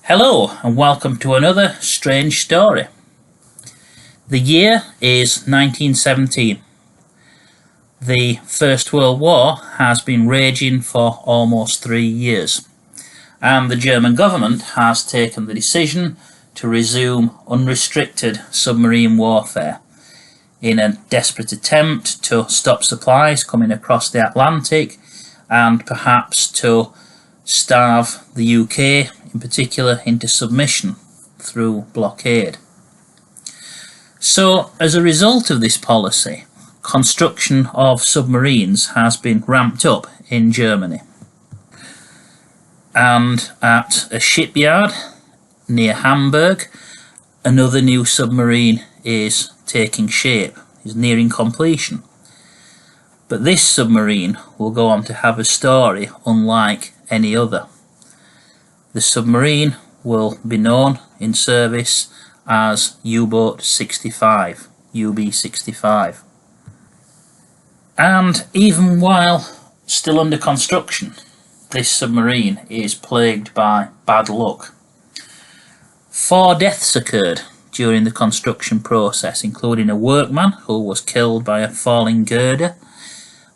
Hello and welcome to another strange story. The year is 1917. The First World War has been raging for almost 3 years, and the German government has taken the decision to resume unrestricted submarine warfare in a desperate attempt to stop supplies coming across the Atlantic and perhaps to starve the UK in particular into submission through blockade. So as a result of this policy, construction of submarines has been ramped up in Germany, and at a shipyard near Hamburg another new submarine is taking shape, is nearing completion. But this submarine will go on to have a story unlike any other. The submarine will be known in service as U-boat 65, UB-65. And even while still under construction, this submarine is plagued by bad luck. 4 deaths occurred during the construction process, including a workman who was killed by a falling girder,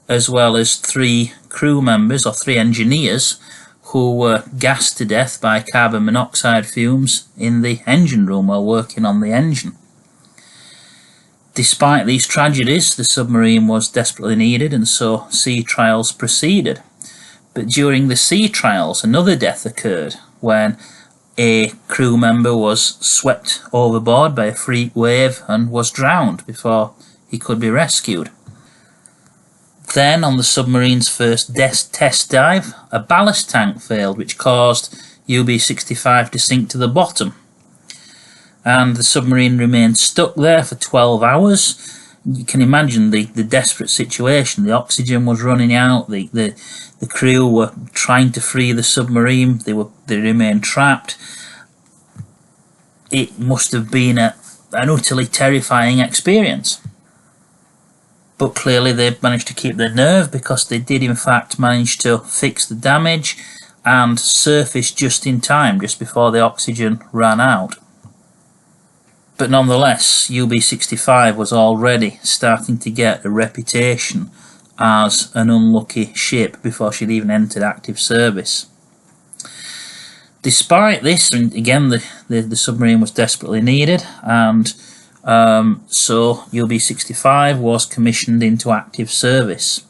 as well as 3 crew members or 3 engineers who were gassed to death by carbon monoxide fumes in the engine room while working on the engine. Despite these tragedies, the submarine was desperately needed, and so sea trials proceeded. But during the sea trials, another death occurred when a crew member was swept overboard by a freak wave and was drowned before he could be rescued. Then, on the submarine's first test dive, a ballast tank failed, which caused UB-65 to sink to the bottom. And the submarine remained stuck there for 12 hours. You can imagine the desperate situation. The oxygen was running out. The crew were trying to free the submarine. They remained trapped. It must have been an utterly terrifying experience. But clearly they managed to keep their nerve, because they did in fact manage to fix the damage and surface just in time, just before the oxygen ran out. But nonetheless, UB-65 was already starting to get a reputation as an unlucky ship before she'd even entered active service. Despite this, and again the submarine was desperately needed, and so UB-65 was commissioned into active service.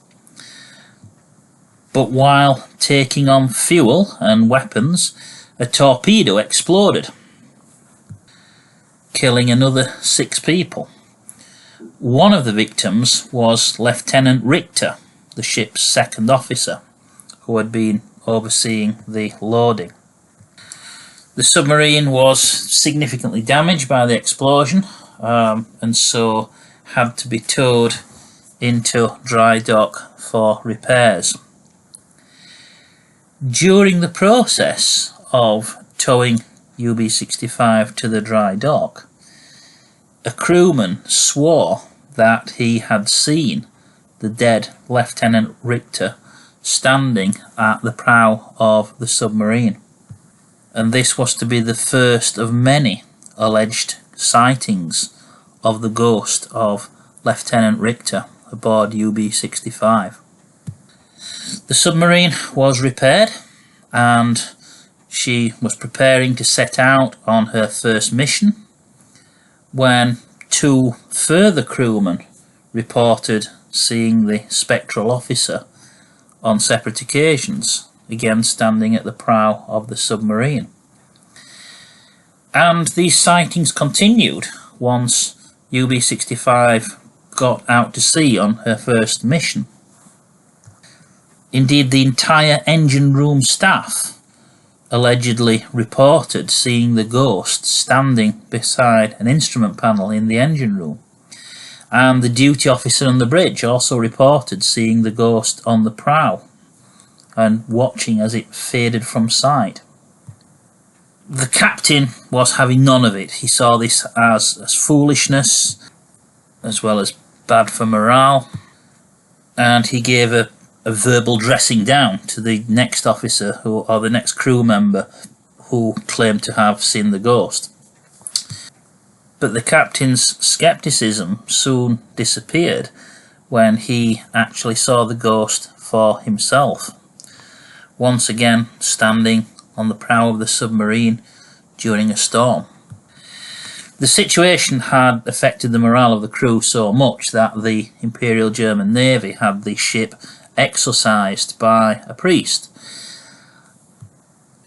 But while taking on fuel and weapons, a torpedo exploded, killing another 6 people. One of the victims was Lieutenant Richter, the ship's second officer, who had been overseeing the loading. The submarine was significantly damaged by the explosion, and so had to be towed into dry dock for repairs. During the process of towing UB-65 to the dry dock, a crewman swore that he had seen the dead Lieutenant Richter standing at the prow of the submarine, and this was to be the first of many alleged sightings of the ghost of Lieutenant Richter aboard UB-65. The submarine was repaired, and she was preparing to set out on her first mission when 2 further crewmen reported seeing the spectral officer on separate occasions, again standing at the prow of the submarine. And these sightings continued once UB-65 got out to sea on her first mission. Indeed, the entire engine room staff allegedly reported seeing the ghost standing beside an instrument panel in the engine room, and the duty officer on the bridge also reported seeing the ghost on the prow. and watching as it faded from sight. The captain was having none of it. He saw this as foolishness, as well as bad for morale, and he gave a verbal dressing down to the next officer or the next crew member who claimed to have seen the ghost. But the captain's scepticism soon disappeared when he actually saw the ghost for himself, once again standing on the prow of the submarine during a storm. The situation had affected the morale of the crew so much that the Imperial German Navy had the ship exorcised by a priest,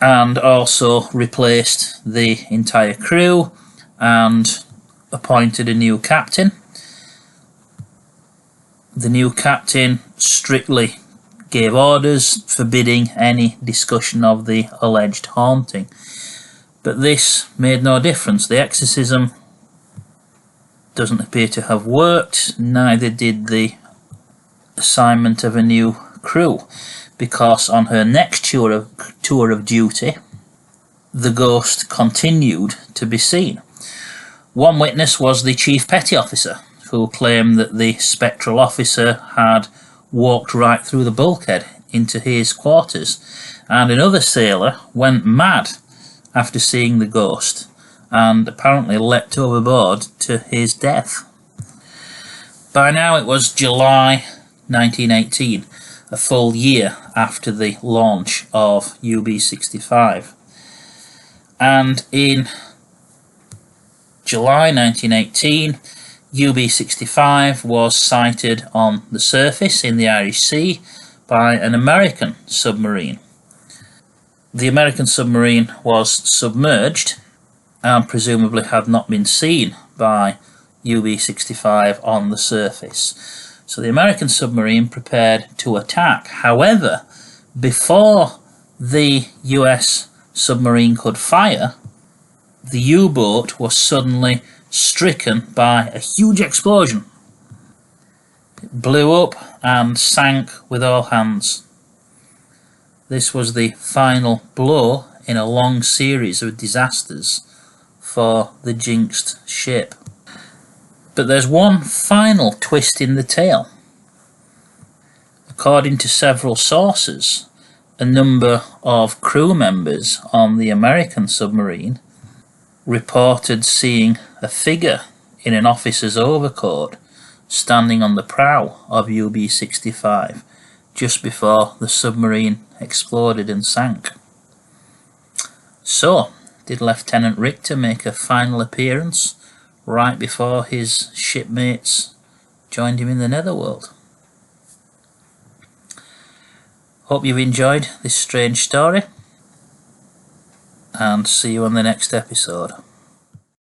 and also replaced the entire crew and appointed a new captain. The new captain strictly gave orders forbidding any discussion of the alleged haunting, but this made no difference. The exorcism doesn't appear to have worked, neither did the assignment of a new crew, because on her next tour of duty the ghost continued to be seen. One witness was the chief petty officer, who claimed that the spectral officer had walked right through the bulkhead into his quarters, and another sailor went mad after seeing the ghost and apparently leapt overboard to his death. By now it was July 1918, a full year after the launch of UB-65, and in July 1918 UB-65 was sighted on the surface in the Irish Sea by an American submarine. The American submarine was submerged and presumably had not been seen by UB-65 on the surface. So the American submarine prepared to attack. However, before the US submarine could fire, the U-boat was suddenly stricken by a huge explosion. It blew up and sank with all hands. This was the final blow in a long series of disasters for the jinxed ship. But there's one final twist in the tale. According to several sources, a number of crew members on the American submarine reported seeing a figure in an officer's overcoat standing on the prow of UB-65 just before the submarine exploded and sank. So, did Lieutenant Richter make a final appearance right before his shipmates joined him in the netherworld? Hope you've enjoyed this strange story, and see you on the next episode.